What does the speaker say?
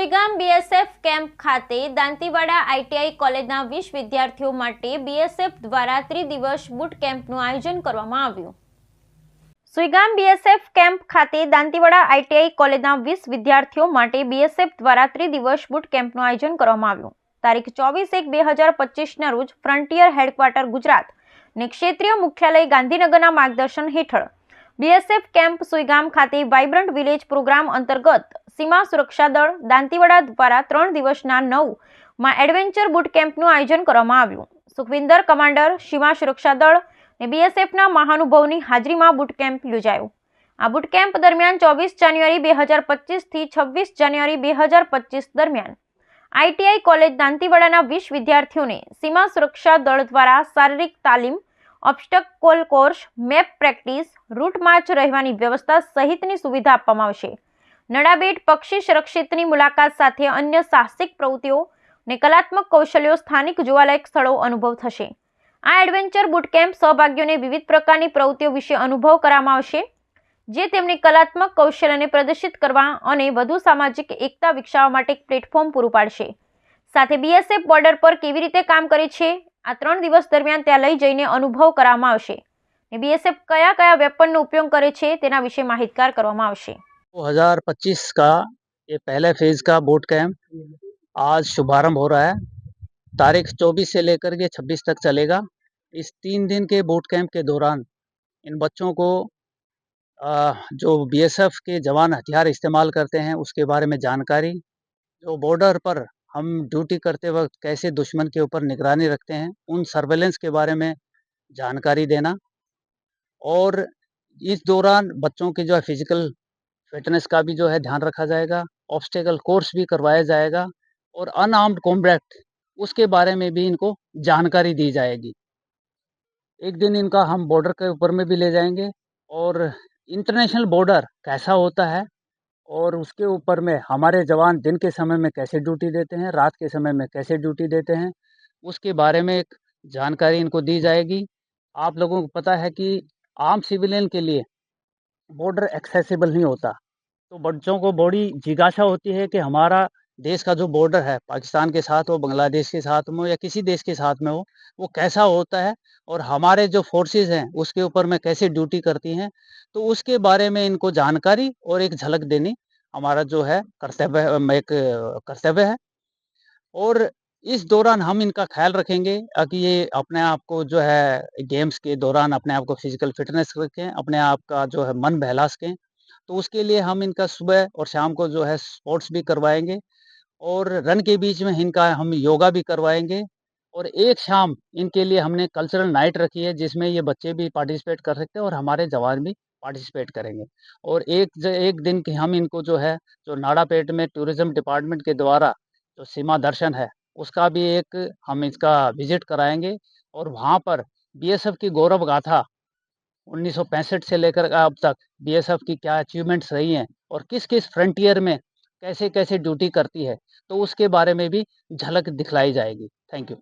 Suigam BSF camp ખાતે Dantiwada ITI કોલેજના 20 વિદ્યાર્થીઓ માટે બીએસએફ દ્વારા ત્રિદિવસ બુટ કેમ્પનું આયોજન કરવામાં આવ્યું। સુઈગામ બીએસએફ કેમ્પ ખાતે દાંતીવાડા આઈટીઆઈ કોલેજના 20 વિદ્યાર્થીઓ માટે બીએસએફ દ્વારા ત્રિદિવસ બુટ કેમ્પનું આયોજન કરવામાં આવ્યું। તારીખ 24/1/2025 રોજ ફ્રન્ટિયર હેડક્વાર્ટર ગુજરાત અને ક્ષેત્રીય મુખ્યાલય ગાંધીનગરના માર્ગદર્શન હેઠળ બીએસએફ કેમ્પ સુઈગામ ખાતે વાઇબ્રન્ટ વિલેજ પ્રોગ્રામ અંતર્ગત सीमा सुरक्षा दल दांतीवाड़ा द्वारा 3 दिवसना 9 एडवेन्चर बूट केम्पનું आयोजन કરવામાં આવ્યું। સુખવિંદર કમાન્ડર सीमा सुरक्षा दल ने बीएसएफના મહાનુભાવોની હાજરીમાં બૂટ કેમ્પ યોજાયો। આ બૂટ કેમ્પ દરમિયાન 24 જાન્યુઆરી 2025 થી 26 જાન્યુઆરી 2025 દરમિયાન આઈટીઆઈ કોલેજ દાંતીવાડાના 20 વિદ્યાર્થીઓને सीमा सुरक्षा दल દ્વારા શારીરિક તાલીમ, obstacle course, map practice, route march રહેવાની વ્યવસ્થા સહિતની સુવિધા આપવામાં આવશે। નડાબેટ પક્ષી સુરક્ષિતની મુલાકાત સાથે અન્ય સાહસિક પ્રવૃત્તિઓ અને કલાત્મક કૌશલ્યો સ્થાનિક જોવાલાયક સ્થળો અનુભવ થશે। આ એડવેન્ચર બૂટ કેમ્પ સહભાગીઓને વિવિધ પ્રકારની પ્રવૃત્તિઓ વિશે અનુભવ કરવામાં આવશે, જે તેમની કલાત્મક કૌશલ્યને પ્રદર્શિત કરવા અને વધુ સામાજિક એકતા વિકસાવવા માટે એક પ્લેટફોર્મ પૂરું પાડશે। સાથે બીએસએફ બોર્ડર પર કેવી રીતે કામ કરે છે આ 3 દિવસ દરમિયાન ત્યાં લઈ જઈને અનુભવ કરવામાં આવશે અને બીએસએફ કયા કયા વેપનનો ઉપયોગ કરે છે તેના વિશે માહિતગાર કરવામાં આવશે। 2025 का ये पहले फेज का बोट कैंप आज शुभारंभ हो रहा है। तारीख 24 से लेकर के 26 तक चलेगा। इस 3 दिन के बोट कैंप के दौरान इन बच्चों को जो बीएसएफ के जवान हथियार इस्तेमाल करते हैं उसके बारे में जानकारी, जो बॉर्डर पर हम ड्यूटी करते वक्त कैसे दुश्मन के ऊपर निगरानी रखते हैं उन सर्वेलेंस के बारे में जानकारी देना, और इस दौरान बच्चों के जो है फिजिकल फिटनेस का भी जो है ध्यान रखा जाएगा, ऑब्स्टेकल कोर्स भी करवाया जाएगा और अनआर्म्ड कॉम्बैट उसके बारे में भी इनको जानकारी दी जाएगी। एक दिन इनका हम बॉर्डर के ऊपर में भी ले जाएंगे और इंटरनेशनल बॉर्डर कैसा होता है और उसके ऊपर में हमारे जवान दिन के समय में कैसे ड्यूटी देते हैं, रात के समय में कैसे ड्यूटी देते हैं, उसके बारे में एक जानकारी इनको दी जाएगी। आप लोगों को पता है कि आम सिविलियन के लिए बॉर्डर एक्सेसिबल नहीं होता, तो बच्चों को बड़ी जिज्ञासा होती है कि हमारा देश का जो बॉर्डर है पाकिस्तान के साथ हो, बांग्लादेश के साथ में हो या किसी देश के साथ में हो, वो कैसा होता है और हमारे जो फोर्सेस हैं उसके ऊपर में कैसे ड्यूटी करती हैं, तो उसके बारे में इनको जानकारी और एक झलक देनी हमारा जो है कर्तव्य है। और इस दौरान हम इनका ख्याल रखेंगे कि ये अपने आप को जो है गेम्स के दौरान अपने आप को फिजिकल फिटनेस रखें, अपने आप का जो है मन बहला सकें। तो उसके लिए हम इनका सुबह और शाम को जो है स्पोर्ट्स भी करवाएंगे और रन के बीच में इनका हम योगा भी करवाएंगे, और एक शाम इनके लिए हमने कल्चरल नाइट रखी है जिसमें ये बच्चे भी पार्टिसिपेट कर सकते हैं और हमारे जवान भी पार्टिसिपेट करेंगे। और एक दिन की हम इनको जो है जो नाड़ापेट में टूरिज्म डिपार्टमेंट के द्वारा जो सीमा दर्शन है उसका भी एक हम इसका विजिट कराएंगे, और वहाँ पर बीएसएफ की गौरव गाथा 1965 से लेकर अब तक बीएसएफ की क्या अचीवमेंट्स रही हैं और किस किस फ्रंटियर में कैसे कैसे ड्यूटी करती है, तो उसके बारे में भी झलक दिखलाई जाएगी। Thank you.